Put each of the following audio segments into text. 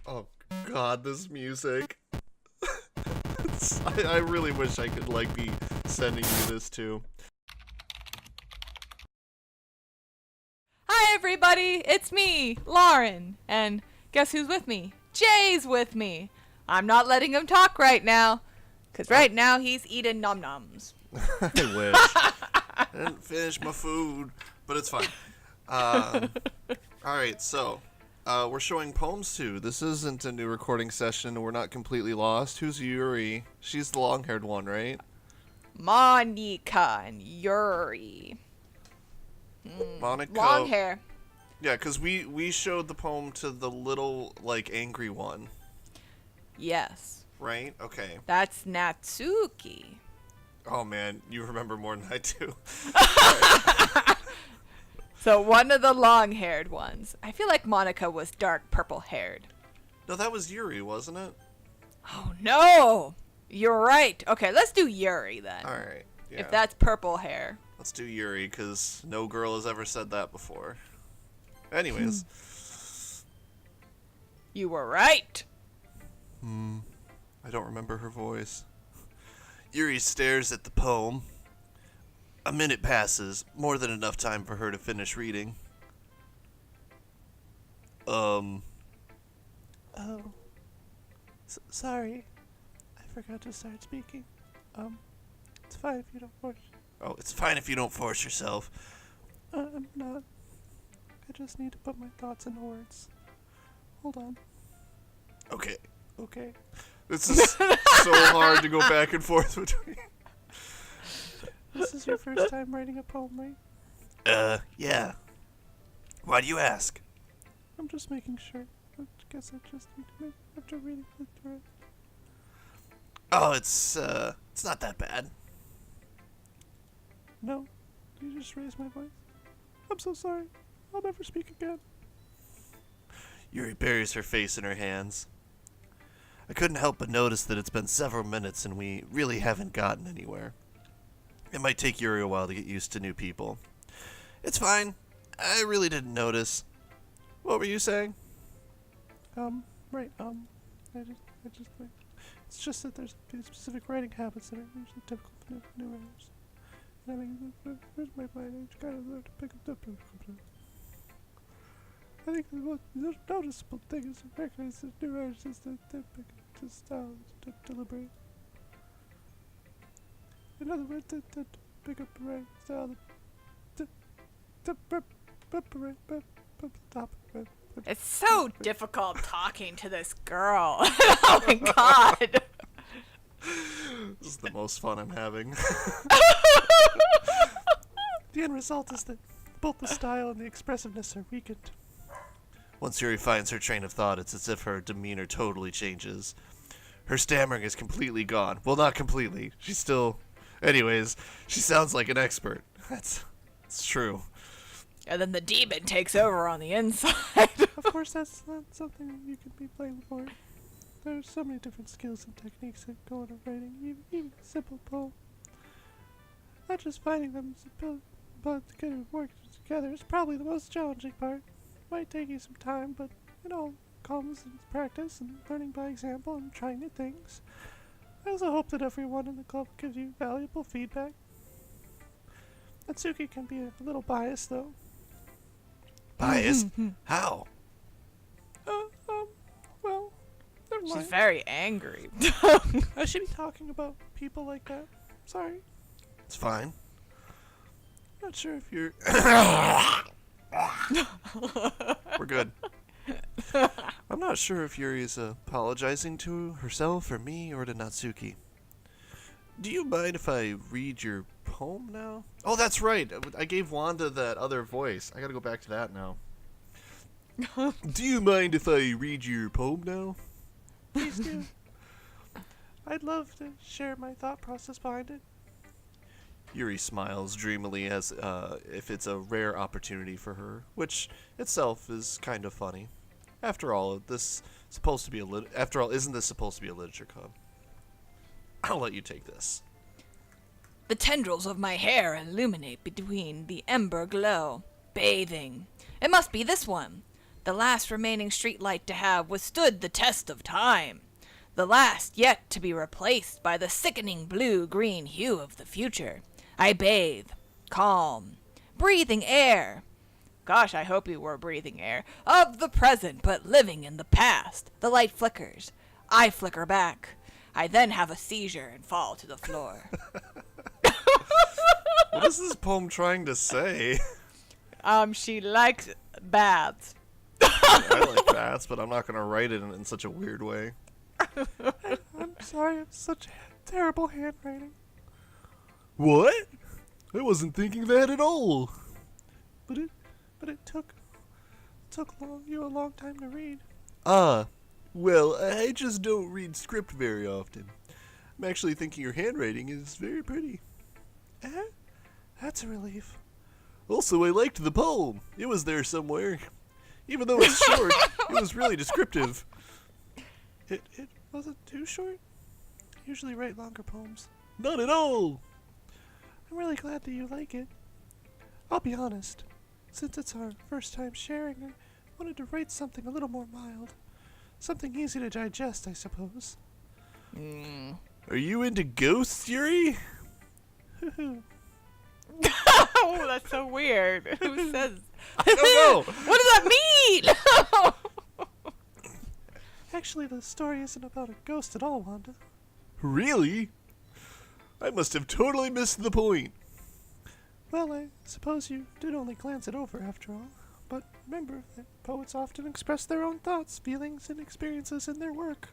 Oh God, this music. I really wish I could be sending you this too. Hi everybody, it's me, Lauren, and guess who's with me? Jay's with me. I'm not letting him talk right now, because right now he's eating nom-noms. I wish. I didn't finish my food, but it's fine. Alright, so we're showing poems too. This isn't a new recording session. We're not completely lost. Who's Yuri? She's the long-haired one, right? Monika and Yuri. Monika. Long hair. Yeah, because we showed the poem to the little, angry one. Yes. Right? Okay. That's Natsuki. Oh, man. You remember more than I do. So one of the long-haired ones. I feel like Monika was dark purple-haired. No, that was Yuri, wasn't it? Oh, no! You're right. Okay, let's do Yuri then. Alright. Yeah. If that's purple hair. Let's do Yuri, because no girl has ever said that before. Anyways. You were right. I don't remember her voice. Yuri stares at the poem. A minute passes, more than enough time for her to finish reading. Oh. Sorry. I forgot to start speaking. It's fine if you don't force... Oh, it's fine if you don't force yourself. I'm not. I just need to put my thoughts into words. Hold on. Okay. This is so hard to go back and forth between. This is your first time writing a poem, right? Yeah. Why do you ask? I'm just making sure. I guess I just need to after reading it through it. Oh, it's not that bad. No? You just raised my voice? I'm so sorry. I'll never speak again. Yuri buries her face in her hands. I couldn't help but notice that it's been several minutes and we really haven't gotten anywhere. It might take Yuri a while to get used to new people. It's fine. I really didn't notice. What were you saying? Right, it's just that there's specific writing habits that are usually typical for new writers. And I mean, where's my mind? I kind of learned to pick up. I think the most noticeable thing is to recognize that new writers is that they pick up the style to deliberate. In other words, to pick up the writing style to topic. It's so difficult talking to this girl. Oh my god. This is the most fun I'm having. The end result is that both the style and the expressiveness are weakened. Once Yuri finds her train of thought, it's as if her demeanor totally changes. Her stammering is completely gone. Well, not completely. She's still... Anyways, she sounds like an expert. It's true. And then the demon takes over on the inside. Of course, that's not something you can be blamed for. There are so many different skills and techniques that go into writing, even a simple poem. Not just finding them, but getting it work together is probably the most challenging part. Might take you some time, but it all comes in practice and learning by example and trying new things. I also hope that everyone in the club gives you valuable feedback. Natsuki can be a little biased, though. Biased? How? Well, never mind. She's very angry. I should be talking about people like that. Sorry. It's fine. Not sure if you're... We're good. I'm not sure if Yuri is apologizing to herself or me or to Natsuki. Do you mind if I read your poem now? Oh, that's right. I gave Wanda that other voice. I gotta go back to that now. Do you mind if I read your poem now? Please do. I'd love to share my thought process behind it. Yuri smiles dreamily as if it's a rare opportunity for her, which itself is kind of funny. After all, isn't this supposed to be a literature club? I'll let you take this. The tendrils of my hair illuminate between the ember glow. Bathing. It must be this one. The last remaining streetlight to have withstood the test of time. The last yet to be replaced by the sickening blue-green hue of the future. I bathe, calm, breathing air. Gosh, I hope you were breathing air. Of the present, but living in the past. The light flickers. I flicker back. I then have a seizure and fall to the floor. What is this poem trying to say? She likes baths. I like baths, but I'm not going to write it in such a weird way. I'm sorry, it's such terrible handwriting. What? I wasn't thinking that at all. But it took you a long time to read. Well, I just don't read script very often. I'm actually thinking your handwriting is very pretty. That's a relief. Also, I liked the poem. It was there somewhere. Even though it's short, it was really descriptive. It wasn't too short. I usually write longer poems. Not at all. I'm really glad that you like it. I'll be honest. Since it's our first time sharing, I wanted to write something a little more mild. Something easy to digest, I suppose. Are you into ghosts, Yuri? Oh, that's so weird. Who says? I don't know. What does that mean? Actually, the story isn't about a ghost at all, Wanda. Really? I must have totally missed the point. Well, I suppose you did only glance it over after all. But remember that poets often express their own thoughts, feelings, and experiences in their work.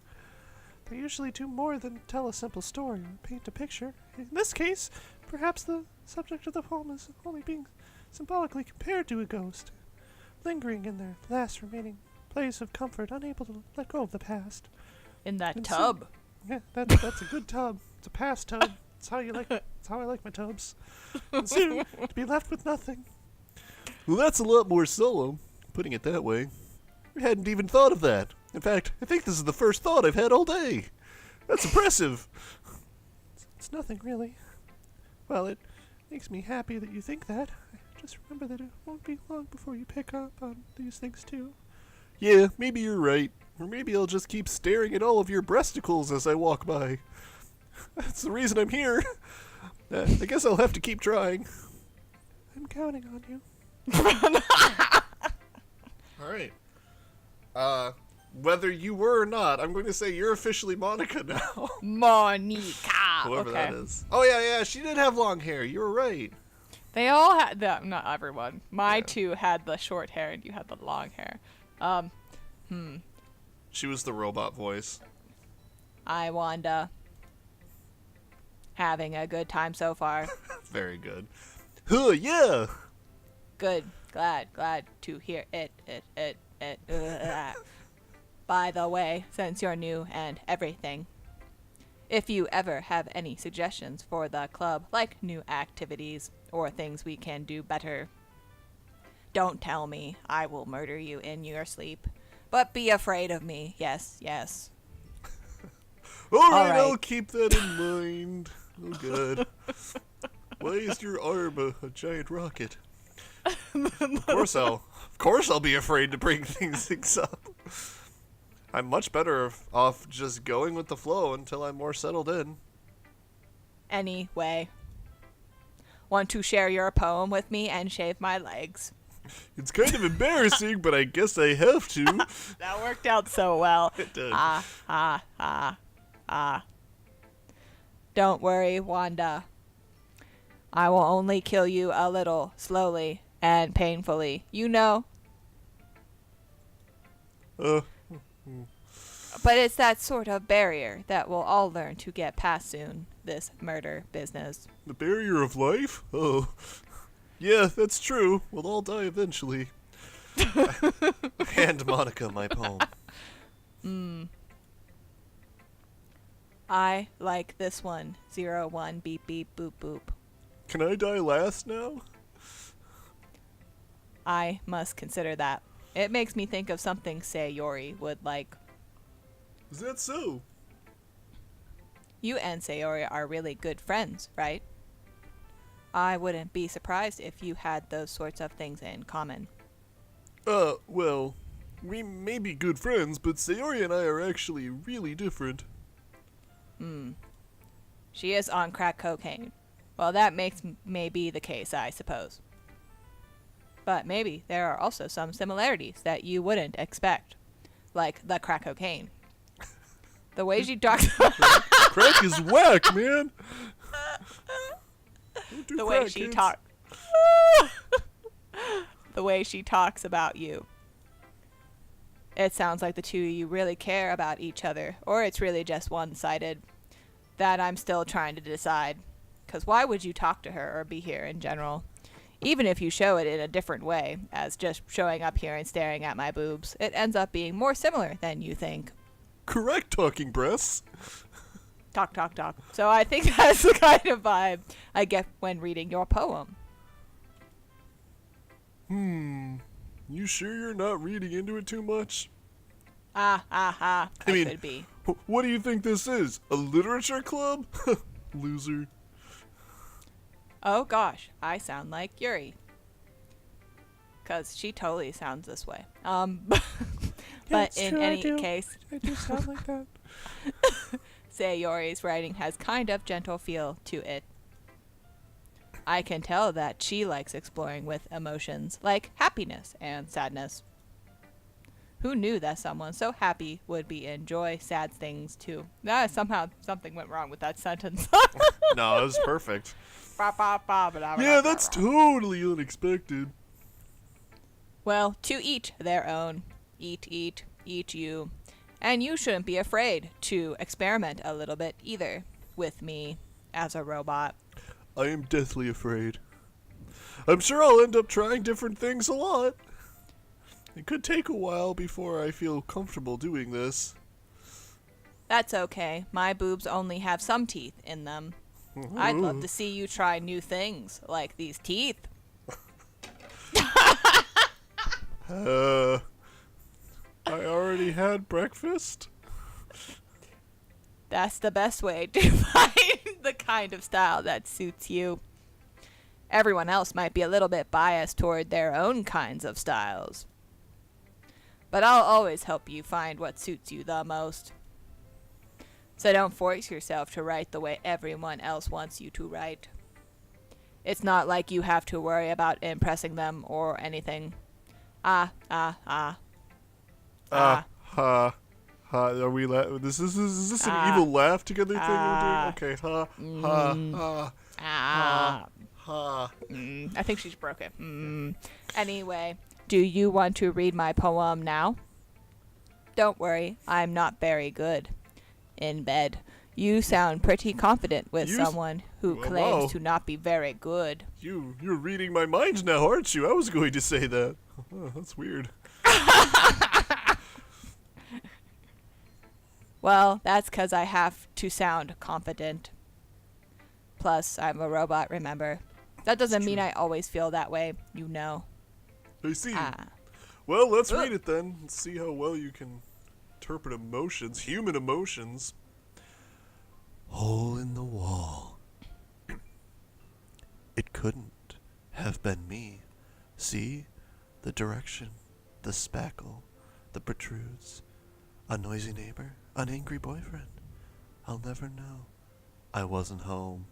They usually do more than tell a simple story or paint a picture. In this case, perhaps the subject of the poem is only being symbolically compared to a ghost, lingering in their last remaining place of comfort, unable to let go of the past. In that tub. Yeah, that's a good tub. It's a past tub. That's how I like my tubs. And soon to be left with nothing. Well, that's a lot more solemn, putting it that way. I hadn't even thought of that. In fact, I think this is the first thought I've had all day. That's impressive. It's nothing, really. Well, it makes me happy that you think that. Just remember that it won't be long before you pick up on these things, too. Yeah, maybe you're right. Or maybe I'll just keep staring at all of your breasticles as I walk by. That's the reason I'm here. I guess I'll have to keep trying. I'm counting on you. Alright. Whether you were or not, I'm going to say you're officially Monika now. Monika. Whoever Okay. that is. Oh, yeah, she did have long hair. You were right. They all had not everyone. My two had the short hair and you had the long hair. She was the robot voice. I, Wanda. Having a good time so far. Very good. Huh, yeah. Good. Glad to hear it. By the way, since you're new and everything, if you ever have any suggestions for the club, like new activities or things we can do better, don't tell me. I will murder you in your sleep. But be afraid of me. Yes. All right, right. I'll keep that in mind. Oh, good. Why is your arm a giant rocket? Of course I'll be afraid to bring things up. I'm much better off just going with the flow until I'm more settled in. Anyway, want to share your poem with me and shave my legs? It's kind of embarrassing, but I guess I have to. That worked out so well. It did. Don't worry, Wanda. I will only kill you a little, slowly and painfully. You know? But it's that sort of barrier that we'll all learn to get past soon, this murder business. The barrier of life? Oh. Yeah, that's true. We'll all die eventually. Hand Monika my poem. I like this one. 01 beep beep boop boop. Can I die last now? I must consider that. It makes me think of something Sayori would like. Is that so? You and Sayori are really good friends, right? I wouldn't be surprised if you had those sorts of things in common. Well, We may be good friends, but Sayori and I are actually really different. She is on crack cocaine. Well, that may be the case, I suppose. But maybe there are also some similarities that you wouldn't expect. Like the crack cocaine. The way she talks... Crack is whack, man! Don't do the crack, way she kids. talks... the way she talks about you. It sounds like the two of you really care about each other, or it's really just one-sided. That I'm still trying to decide. Because why would you talk to her or be here in general? Even if you show it in a different way, as just showing up here and staring at my boobs, it ends up being more similar than you think. Correct, talking breasts. Talk, talk, talk. So I think that's the kind of vibe I get when reading your poem. You sure you're not reading into it too much? I mean, could be. What do you think this is? A literature club? Loser. Oh gosh, I sound like Yuri. Because she totally sounds this way. But in any case, I do sound like that. Sayori's writing has kind of gentle feel to it. I can tell that she likes exploring with emotions like happiness and sadness. Who knew that someone so happy would be enjoy sad things too? Somehow something went wrong with that sentence. No, it was perfect. Yeah, Yeah, that's totally unexpected. Well, to each their own. Eat you. And you shouldn't be afraid to experiment a little bit either with me as a robot. I am deathly afraid. I'm sure I'll end up trying different things a lot. It could take a while before I feel comfortable doing this. That's okay. My boobs only have some teeth in them. I'd love to see you try new things, like these teeth. I already had breakfast. That's the best way to find the kind of style that suits you. Everyone else might be a little bit biased toward their own kinds of styles. But I'll always help you find what suits you the most. So don't force yourself to write the way everyone else wants you to write. It's not like you have to worry about impressing them or anything. Ha. Are we is this an evil laugh together thing we're doing? Okay, ha. I think she's broken. Anyway, do you want to read my poem now? Don't worry, I'm not very good. In bed, you sound pretty confident with someone who claims to not be very good. You're reading my mind now, aren't you? I was going to say that. Oh, that's weird. Well, that's 'cause I have to sound confident. Plus, I'm a robot, remember? That doesn't mean I always feel that way, you know. I see. Well, let's read it then and see how well you can interpret emotions, human emotions. Hole in the wall. It couldn't have been me. See? The direction, the spackle, the protrudes. A noisy neighbor, an angry boyfriend. I'll never know. I wasn't home.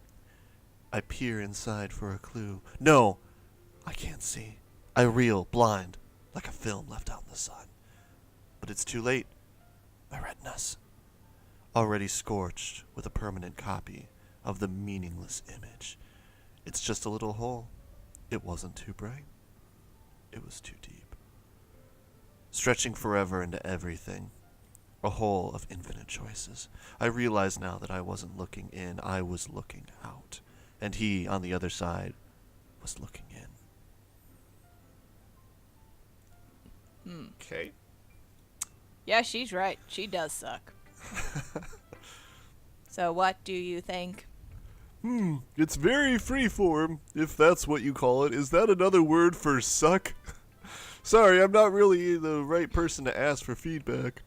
I peer inside for a clue. No, I can't see. I reel, blind, like a film left out in the sun. But it's too late. My retinas, already scorched with a permanent copy of the meaningless image. It's just a little hole. It wasn't too bright. It was too deep. Stretching forever into everything. A hole of infinite choices. I realize now that I wasn't looking in, I was looking out. And he, on the other side, was looking in. Okay. Yeah, she's right. She does suck. So what do you think? It's very freeform, if that's what you call it. Is that another word for suck? Sorry, I'm not really the right person to ask for feedback.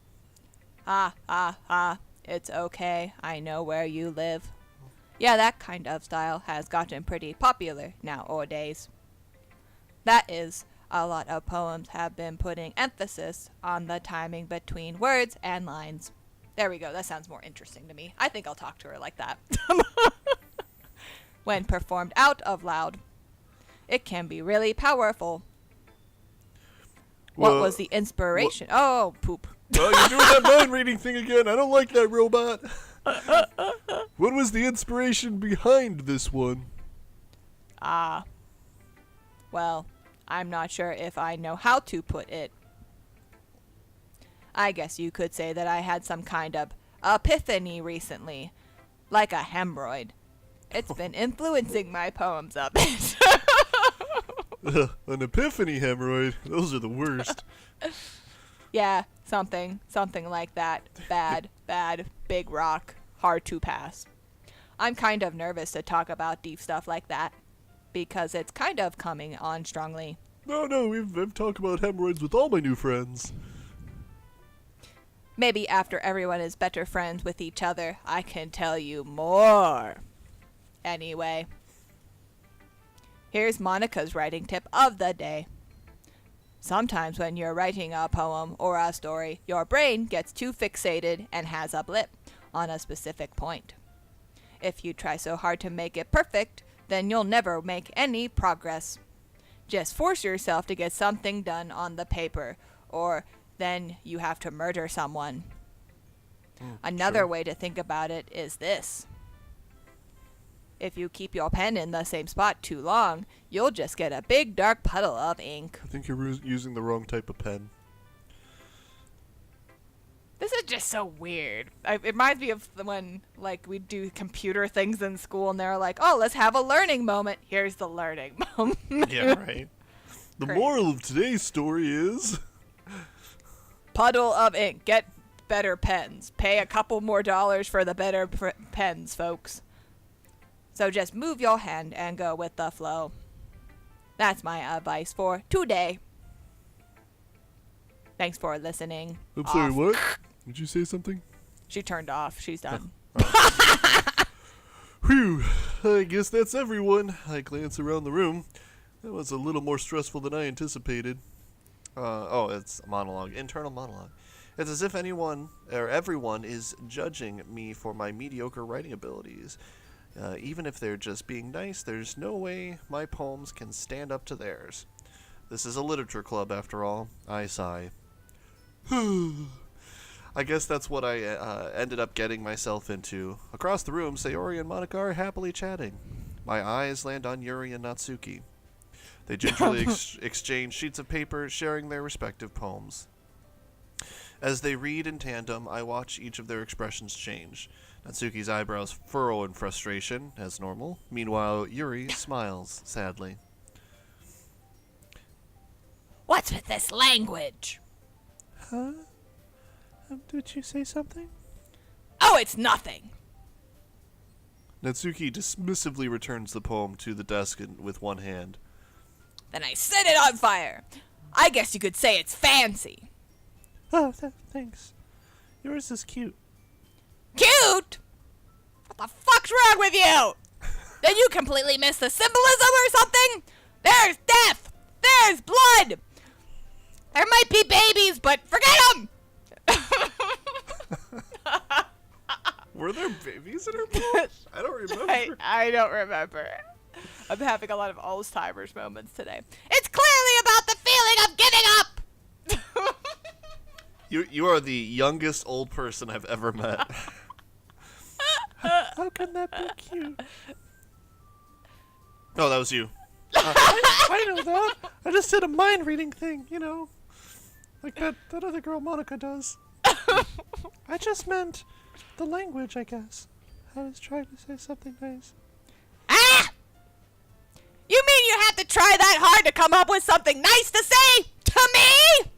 It's okay. I know where you live. Yeah, that kind of style has gotten pretty popular nowadays. That is, A lot of poems have been putting emphasis on the timing between words and lines. There we go. That sounds more interesting to me. I think I'll talk to her like that. When performed out of loud, it can be really powerful. What was the inspiration? Oh, poop. Oh, you're doing that mind reading thing again. I don't like that, robot. What was the inspiration behind this one? Well, I'm not sure if I know how to put it. I guess you could say that I had some kind of epiphany recently, like a hemorrhoid. It's been influencing my poems a bit. An epiphany hemorrhoid. Those are the worst. Yeah, something like that. Bad, big rock, hard to pass. I'm kind of nervous to talk about deep stuff like that, because it's kind of coming on strongly. No, I've talked about hemorrhoids with all my new friends. Maybe after everyone is better friends with each other, I can tell you more. Anyway, here's Monika's writing tip of the day. Sometimes when you're writing a poem or a story, your brain gets too fixated and has a blip on a specific point. If you try so hard to make it perfect, then you'll never make any progress. Just force yourself to get something done on the paper, or then you have to murder someone. Another way to think about it is this. If you keep your pen in the same spot too long, you'll just get a big dark puddle of ink. I think you're using the wrong type of pen. This is just so weird. It reminds me of when, like, we do computer things in school and they're like, oh, let's have a learning moment. Here's the learning moment. Yeah, right. The Great. moral of today's story is... Puddle of ink. Get better pens. Pay a couple more dollars for the better pens, folks. So just move your hand and go with the flow. That's my advice for today. Thanks for listening. I'm sorry, what? Did you say something? She turned off. She's done. Whew. I guess that's everyone. I glance around the room. That was a little more stressful than I anticipated. It's a monologue. Internal monologue. It's as if anyone or everyone is judging me for my mediocre writing abilities. Even if they're just being nice, there's no way my poems can stand up to theirs. This is a literature club, after all. I sigh. I guess that's what I ended up getting myself into. Across the room, Sayori and Monika are happily chatting. My eyes land on Yuri and Natsuki. They gingerly exchange sheets of paper, sharing their respective poems. As they read in tandem, I watch each of their expressions change. Natsuki's eyebrows furrow in frustration, as normal. Meanwhile, Yuri smiles sadly. What's with this language? Huh? Did you say something? Oh, it's nothing. Natsuki dismissively returns the poem to the desk with one hand. Then I set it on fire. I guess you could say it's fancy. Oh, thanks. Yours is cute. Cute? What the fuck's wrong with you? Did you completely miss the symbolism or something? There's death. There's blood. There might be babies, but forget them. Were there babies in her poems? I don't remember. I don't remember. I'm having a lot of Alzheimer's moments today. It's clearly about the feeling of giving up. You are the youngest old person I've ever met. How can that be cute? Oh, that was you. I know that. I just did a mind reading thing, like that other girl Monika does. I just meant the language, I guess. I was trying to say something nice. Ah! You mean you had to try that hard to come up with something nice to say to me?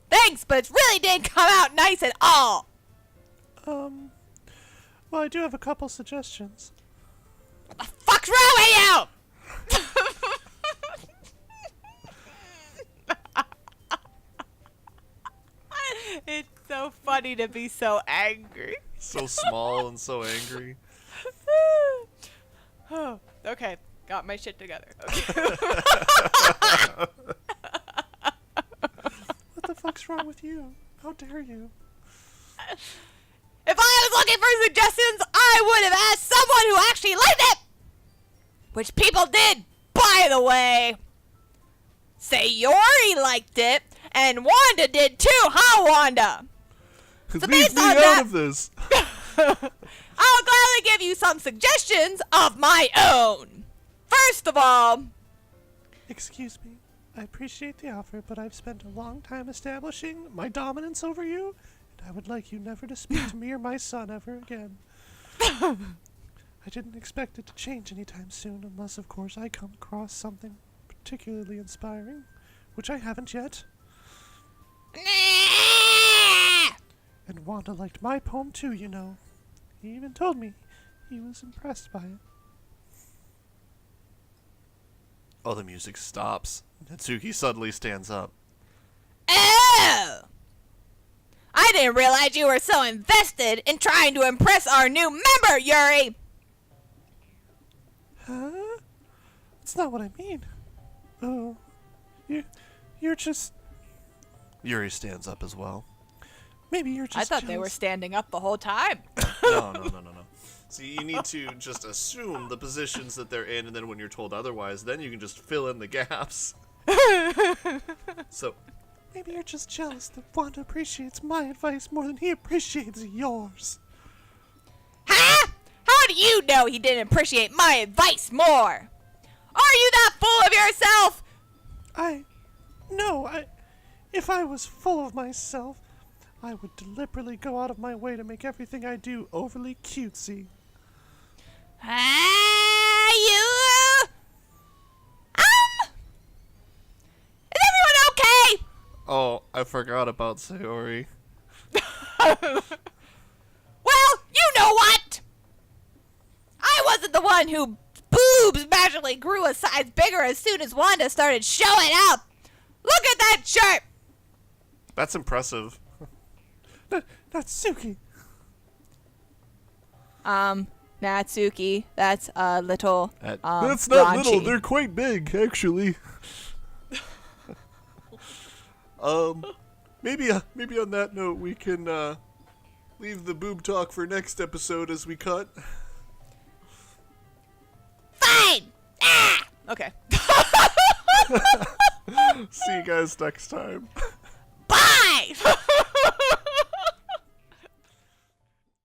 Thanks, but it really didn't come out nice at all. Well, I do have a couple suggestions. What the fuck's wrong with you? It's so funny to be so angry. So small and so angry. Okay, got my shit together. Okay. fuck's wrong with you? How dare you? If I was looking for suggestions, I would have asked someone who actually liked it! Which people did, by the way. Sayori liked it, and Wanda did too, huh, Wanda? So Leave based me on out that, of this. I'll gladly give you some suggestions of my own. First of all, Excuse me. I appreciate the offer, but I've spent a long time establishing my dominance over you, and I would like you never to speak to me or my son ever again. I didn't expect it to change anytime soon, unless, of course, I come across something particularly inspiring, which I haven't yet. And Wanda liked my poem too, you know. He even told me he was impressed by it. Oh, the music stops. Natsuki suddenly stands up. oh! I didn't realize you were so invested in trying to impress our new member, Yuri! Huh? That's not what I mean. Oh, you're just... Yuri stands up as well. Maybe you're just I thought they were jealous. standing up the whole time. No. See, you need to just assume the positions that they're in, and then when you're told otherwise, then you can just fill in the gaps. So, maybe you're just jealous that Wanda appreciates my advice more than he appreciates yours. Huh? How do you know he didn't appreciate my advice more? Are you that full of yourself? If I was full of myself, I would deliberately go out of my way to make everything I do overly cutesy. You... Is everyone okay? Oh, I forgot about Sayori. Well, you know what? I wasn't the one who boobs magically grew a size bigger as soon as Wanda started showing up. Look at that shirt. That's impressive. Natsuki. Natsuki, that's a little, That's not raunchy. little. They're quite big, actually. Maybe on that note, we can leave the boob talk for next episode as we cut. Fine. Ah! Okay. See you guys next time.